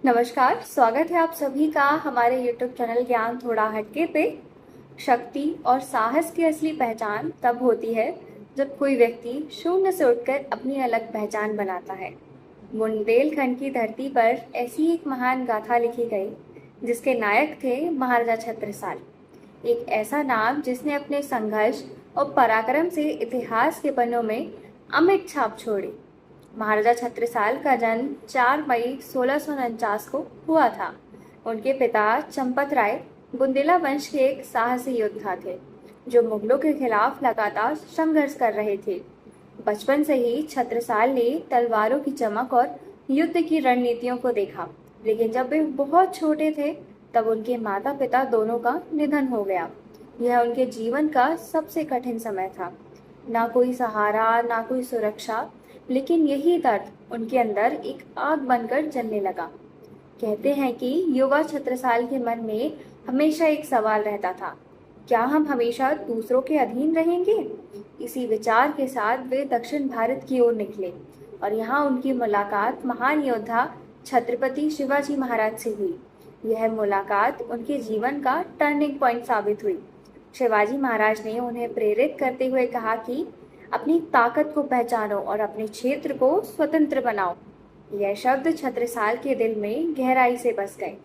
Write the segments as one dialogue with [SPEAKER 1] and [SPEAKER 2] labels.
[SPEAKER 1] नमस्कार, स्वागत है आप सभी का हमारे YouTube चैनल ज्ञान थोड़ा हटके पे। शक्ति और साहस की असली पहचान तब होती है जब कोई व्यक्ति शून्य से उठकर अपनी अलग पहचान बनाता है। बुंदेलखंड की धरती पर ऐसी एक महान गाथा लिखी गई जिसके नायक थे महाराजा छत्रसाल। एक ऐसा नाम जिसने अपने संघर्ष और पराक्रम से इतिहास के पन्नों में अमिट छाप छोड़ी। महाराजा छत्रसाल का जन्म 4 मई 1649 को हुआ था। उनके पिता चंपत राय बुंदेला वंश के एक साहसी योद्धा थे जो मुगलों के खिलाफ लगातार संघर्ष कर रहे थे। बचपन से ही छत्रसाल ने तलवारों की चमक और युद्ध की रणनीतियों को देखा, लेकिन जब वे बहुत छोटे थे तब उनके माता पिता दोनों का निधन हो गया। यह उनके जीवन का सबसे कठिन समय था। ना कोई सहारा, ना कोई सुरक्षा, लेकिन यही दर्द उनके अंदर एक आग बनकर जलने लगा। कहते हैं कि युवा छत्रसाल के मन में हमेशा एक सवाल रहता था, क्या हम हमेशा दूसरों के अधीन रहेंगे? इसी विचार के साथ वे दक्षिण भारत की ओर निकले और यहाँ उनकी मुलाकात महान योद्धा छत्रपति शिवाजी महाराज से हुई। यह मुलाकात उनके जीवन का टर्निंग पॉइंट साबित हुई। शिवाजी महाराज ने उन्हें प्रेरित करते हुए कहा कि अपनी ताकत को पहचानो और अपने क्षेत्र को स्वतंत्र बनाओ। यह शब्द छत्रसाल के दिल में गहराई से बस गए।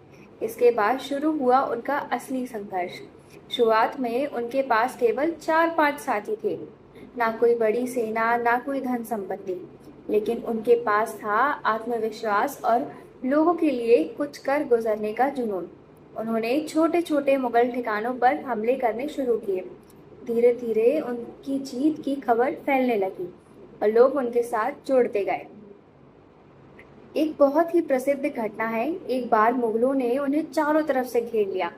[SPEAKER 1] इसके बाद शुरू हुआ उनका असली संघर्ष। शुरुआत में उनके पास केवल 4-5 साथी थे, ना कोई बड़ी सेना, ना कोई धन संपत्ति, लेकिन उनके पास था आत्मविश्वास और लोगों के लिए कुछ कर गुजरने का जुनून। उन्होंने छोटे छोटे मुगल ठिकानों पर हमले करने शुरू किए। धीरे धीरे उनकी जीत की खबर फैलने लगी और लोग उनके साथ जुड़ते गए। एक बहुत ही प्रसिद्ध घटना है, एक बार मुगलों ने उन्हें चारों तरफ से घेर लिया।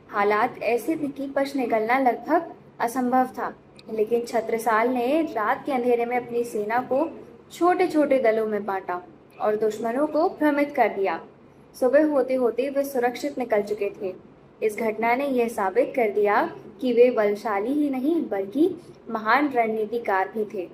[SPEAKER 1] हालात ऐसे थे कि बच निकलना लगभग असंभव था, लेकिन छत्रसाल ने रात के अंधेरे में अपनी सेना को छोटे छोटे दलों में बांटा और दुश्मनों को भ्रमित कर दिया। सुबह होते होते वे सुरक्षित निकल चुके थे। इस घटना ने यह साबित कर दिया कि वे बलशाली ही नहीं बल्कि महान रणनीतिकार भी थे।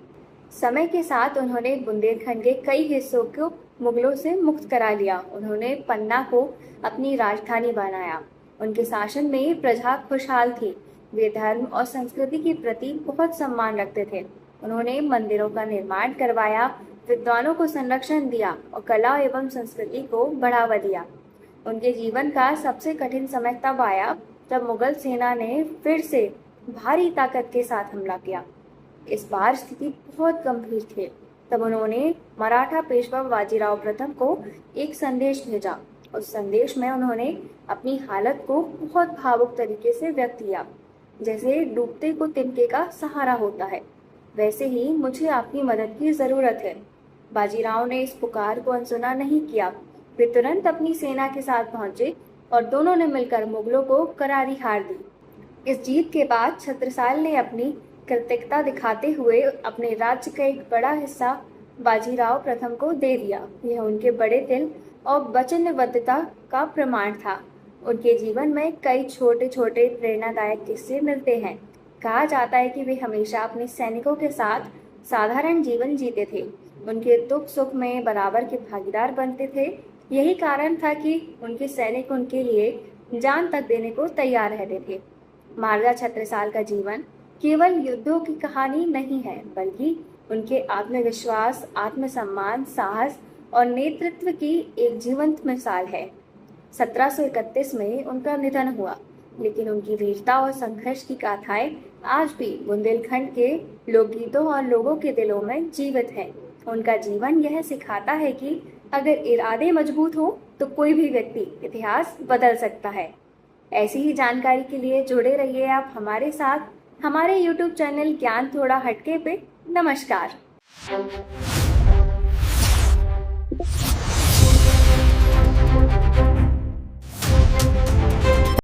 [SPEAKER 1] समय के साथ उन्होंने बुंदेलखंड के कई हिस्सों को मुगलों से मुक्त करा लिया। उन्होंने पन्ना को अपनी राजधानी बनाया। उनके शासन में प्रजा खुशहाल थी। वे धर्म और संस्कृति के प्रति बहुत सम्मान रखते थे। उन्होंने मंदिरों का निर्माण करवाया, विद्वानों को संरक्षण दिया और कला एवं संस्कृति को बढ़ावा दिया। उनके जीवन का सबसे कठिन समय तब आया जब मुगल सेना ने फिर से भारी ताकत के साथ हमला किया। इस बार स्थिति बहुत गंभीर थी। तब उन्होंने मराठा पेशवा बाजीराव प्रथम को एक संदेश भेजा। उस संदेश में उन्होंने अपनी हालत को बहुत भावुक तरीके से व्यक्त किया। जैसे डूबते को तिनके का सहारा होता है, वैसे ही मुझे आपकी मदद की जरूरत है। बाजीराव ने इस पुकार को अनसुना नहीं किया। वे तुरंत अपनी सेना के साथ पहुंचे और दोनों ने मिलकर मुगलों को करारी हार दी। इस जीत के बाद छत्रसाल ने अपनी कृतज्ञता दिखाते हुए अपने राज्य का एक बड़ा हिस्सा बाजीराव प्रथम को दे दिया। यह उनके बड़े दिल और वचनबद्धता का प्रमाण था। उनके जीवन में कई छोटे छोटे प्रेरणादायक किस्से मिलते हैं। कहा जाता है कि वे हमेशा अपने सैनिकों के साथ साधारण जीवन जीते थे। उनके दुख सुख में बराबर के भागीदार बनते थे। यही कारण था कि उनके सैनिक उनके लिए जान तक देने को तैयार रहते थे। महाराजा छत्रसाल का जीवन केवल युद्धों की कहानी नहीं है, बल्कि उनके आत्मविश्वास, आत्मसम्मान, साहस और नेतृत्व की एक जीवंत मिसाल है। 1731 में उनका निधन हुआ, लेकिन उनकी वीरता और संघर्ष की गाथाएं आज भी बुंदेलखंड के लोकगीतों और लोगों के दिलों में जीवित है। उनका जीवन यह सिखाता है कि अगर इरादे मजबूत हो तो कोई भी व्यक्ति इतिहास बदल सकता है। ऐसी ही जानकारी के लिए जुड़े रहिए आप हमारे साथ हमारे YouTube चैनल ज्ञान थोड़ा हटके पे। नमस्कार।